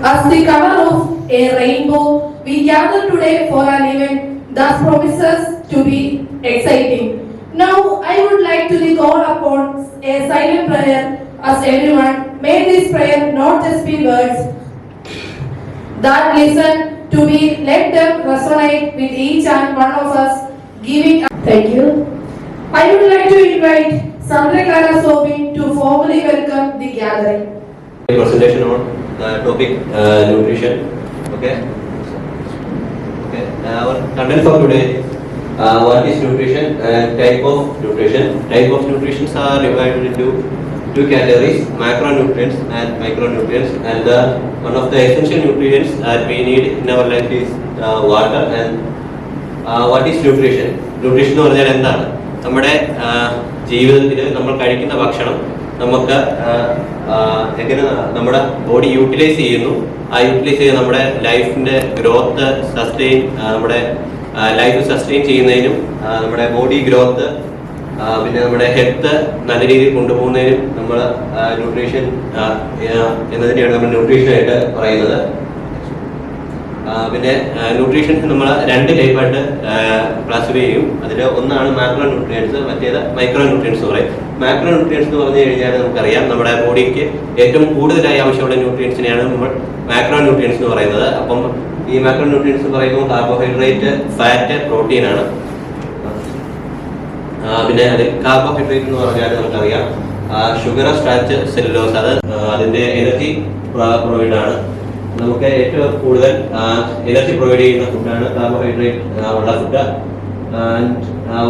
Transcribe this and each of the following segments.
As the color of a rainbow, we gather today for an event that promises to be exciting. Now, I would like to call upon a silent prayer as everyone. May this prayer not just be words that listen to be, let them resonate with each and one of us, giving. Thank you. I would like to invite Sandra Clara Sobin to formally welcome the gathering. Presentation on the topic nutrition. Okay. Our content for today is what is nutrition and type of nutrition. Type of nutrition are divided into two categories: macronutrients and micronutrients. And one of the essential nutrients that we need in our life is water. And what is nutrition? Nutrition എന്ന് പറഞ്ഞാൽ എന്താണ്? നമ്മുടെ ജീവിതത്തിൽ നമ്മൾ കഴിക്കുന്ന ഭക്ഷണം നമുക്ക് എങ്ങനെ നമ്മുടെ ബോഡി യൂട്ടിലൈസ് ചെയ്യുന്നു, ആ യൂട്ടിലൈസ് ചെയ്ത് നമ്മുടെ ലൈഫിന്റെ ഗ്രോത്ത് സസ്റ്റെയിൻ, നമ്മുടെ ലൈഫ് സസ്റ്റെയിൻ ചെയ്യുന്നതിനും നമ്മുടെ ബോഡി ഗ്രോത്ത് പിന്നെ നമ്മുടെ ഹെൽത്ത് നല്ല രീതിയിൽ കൊണ്ടുപോകുന്നതിനും നമ്മൾ ന്യൂട്രീഷൻ എന്നതിനെയാണ് നമ്മൾ ന്യൂട്രീഷനായിട്ട് പറയുന്നത്. പിന്നെ ന്യൂട്രീഷൻസ് നമ്മൾ രണ്ട് ടൈപ്പായിട്ട് ക്ലാസിഫൈ ചെയ്യും. അതിൽ ഒന്നാണ് മാക്രോ ന്യൂട്രിയൻസ്, മറ്റേത് മൈക്രോ ന്യൂട്രിയൻസ് പറയും. മാക്രോ ന്യൂട്രിയൻസ് എന്ന് പറഞ്ഞു കഴിഞ്ഞാൽ നമുക്കറിയാം നമ്മുടെ ബോഡിക്ക് ഏറ്റവും കൂടുതലായി ആവശ്യമുള്ള ന്യൂട്രിയൻസിനെയാണ് നമ്മൾ മാക്രോ ന്യൂട്രിയൻസ് എന്ന് പറയുന്നത്. അപ്പം ഈ മാക്രോ ന്യൂട്രിയൻസ് പറയുമ്പോൾ കാർബോഹൈഡ്രേറ്റ്, ഫാറ്റ്, പ്രോട്ടീൻ ആണ്. പിന്നെ അതിൽ കാർബോഹൈഡ്രേറ്റ് എന്ന് പറഞ്ഞാൽ നമുക്കറിയാം ഷുഗർ, സ്റ്റാർച്ച്, സെല്ലുലോസ്, അത് അതിന്റെ എനർജി പ്രൊവൈഡ് ആണ്. നമുക്ക് ഏറ്റവും കൂടുതൽ എനർജി പ്രൊവൈഡ് ചെയ്യുന്ന ഫുഡാണ് കാർബോഹൈഡ്രേറ്റ് ഉള്ള food.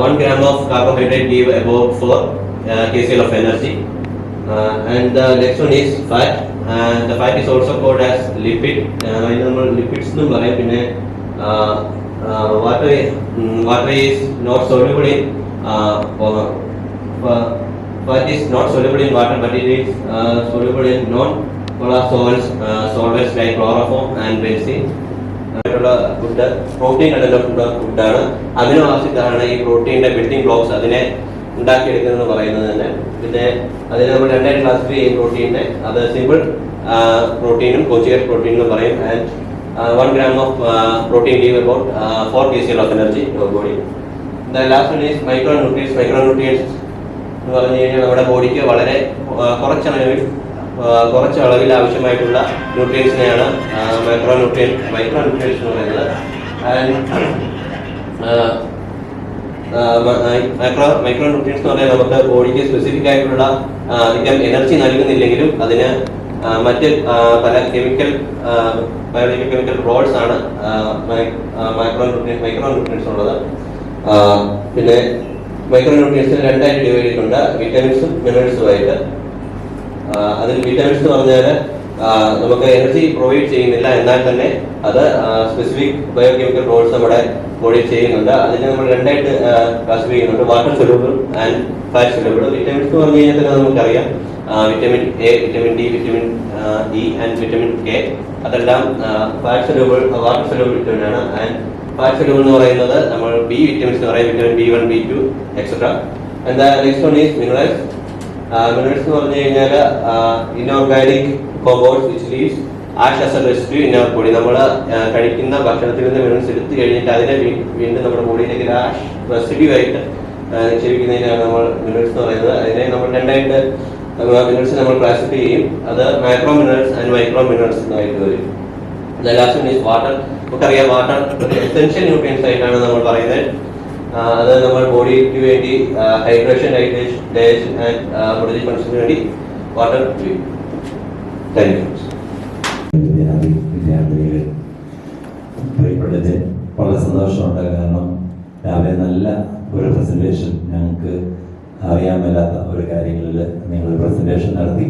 1 gram of carbohydrate give about 4 kcal of energy. And the next one is fat. The fat is also called as lipid. നമ്മൾ lipids എന്നും പറയും. പിന്നെ water is not soluble in fat is not soluble in water, but it is soluble in non-polar solvents like chloroform and benzene. Food protein content ഫുഡാണ്. Amino acid ആണ് ഈ പ്രോട്ടീൻ്റെ building blocks, അതിനെ ഉണ്ടാക്കിയെടുക്കുന്നതെന്ന് പറയുന്നത് തന്നെ. പിന്നെ അതിനെ നമ്മൾ രണ്ടായിട്ട് ക്ലാസിഫൈ ചെയ്യും പ്രോട്ടീനെ. അത് സിമ്പിൾ പ്രോട്ടീനും കോഞ്ചുഗേറ്റ് പ്രോട്ടീനും പറയും. And 1 gram of protein give about 4 kcal of energy to our body. The last one is micronutrients. Micronutrients എന്ന് പറഞ്ഞു കഴിഞ്ഞാൽ നമ്മുടെ ബോഡിക്ക് വളരെ കുറച്ച് അളവിൽ ആവശ്യമായിട്ടുള്ള ന്യൂട്രിയൻസിനെയാണ് മൈക്രോന്യൂട്രിയൻസ് എന്ന് പറയുന്നത്. മൈക്രോന്യൂട്രിയൻസ് എന്ന് പറഞ്ഞാൽ നമുക്ക് ബോഡിക്ക് സ്പെസിഫിക് ആയിട്ടുള്ള അധികം എനർജി നൽകുന്നില്ലെങ്കിലും അതിന് മറ്റ് പല ബയോളജിക്കൽ റോൾസ് ആണ് മൈക്രോന്യൂട്രിയൻസ് ഉള്ളത്. പിന്നെ മൈക്രോന്യൂട്രിയൻസിന് രണ്ടായിട്ട് ഡിവൈഡ് ചെയ്തിട്ടുണ്ട്, വിറ്റമിൻസും മിനറൽസുമായിട്ട്. അതിൽ വിറ്റമിൻസ് എന്ന് പറഞ്ഞാൽ നമുക്ക് എനർജി പ്രൊവൈഡ് ചെയ്യുന്നില്ല, എന്നാൽ തന്നെ അത് സ്പെസിഫിക് ബയോകെമിക്കൽ റോൾസ് നമ്മുടെ ബോഡിയിൽ ചെയ്യുന്നുണ്ട്. അതിനെ നമ്മൾ രണ്ടായിട്ട് ക്ലാസിഫൈ ചെയ്യുന്നുണ്ട്, water soluble and fat soluble. Vitamins എന്ന് പറഞ്ഞു കഴിഞ്ഞാൽ തന്നെ നമുക്കറിയാം vitamin A, vitamin D, vitamin E and vitamin K. അതെല്ലാം fat soluble, water soluble vitamin ആണ്. ആൻഡ് ഫാറ്റ് സൊല്യൂബിൾ എന്ന് പറയുന്നത് നമ്മൾ ബി വിറ്റമിൻസ് എന്ന് പറയും, vitamin B1, B2 etcetera. And the next one is minerals. Minerals എന്ന് പറഞ്ഞു കഴിഞ്ഞാൽ inorganic compounds which leaves ash as a residue in our body. നമ്മൾ കഴിക്കുന്ന ഭക്ഷണത്തിൽ നിന്ന് മിനറൽസ് എടുത്തു കഴിഞ്ഞിട്ട് അതിനെ വീണ്ടും നമ്മുടെ ബോഡിയിലേക്ക് ആഷ് റെസിഡ്യൂ ആയിട്ട് നിക്ഷേപിക്കുന്നതിനാണ് നമ്മൾ മിനറൽസ് എന്ന് പറയുന്നത്. അതിനെ നമ്മൾ രണ്ടായിട്ട് മിനറൽസ് നമ്മൾ ക്ലാസിഫൈ ചെയ്യും. അത് macro minerals and micro minerals എന്നായിട്ട് വരും. Last one is water. നമുക്കറിയാം വാട്ടർ എസെൻഷ്യൽ ന്യൂട്രിയൻസ് ആയിട്ടാണ് നമ്മൾ പറയുന്നത്. അത് നമ്മൾ ബോഡിക്ക് വേണ്ടി ഹൈഡ്രേഷൻ, ഡൈജഷൻ ആൻഡ് ബോഡി ഫങ്ഷന് വേണ്ടി വാട്ടർ ഉപയോഗിക്കും. Thank you. വിദ്യാർത്ഥികൾ പ്രിയപ്പെട്ടത് വളരെ സന്തോഷമുണ്ട്. കാരണം രാവിലെ നല്ല ഒരു പ്രസന്റേഷൻ, ഞങ്ങൾക്ക് അറിയാൻ മേലാത്ത ഒരു കാര്യങ്ങളിൽ നിങ്ങൾ പ്രസന്റേഷൻ നടത്തി.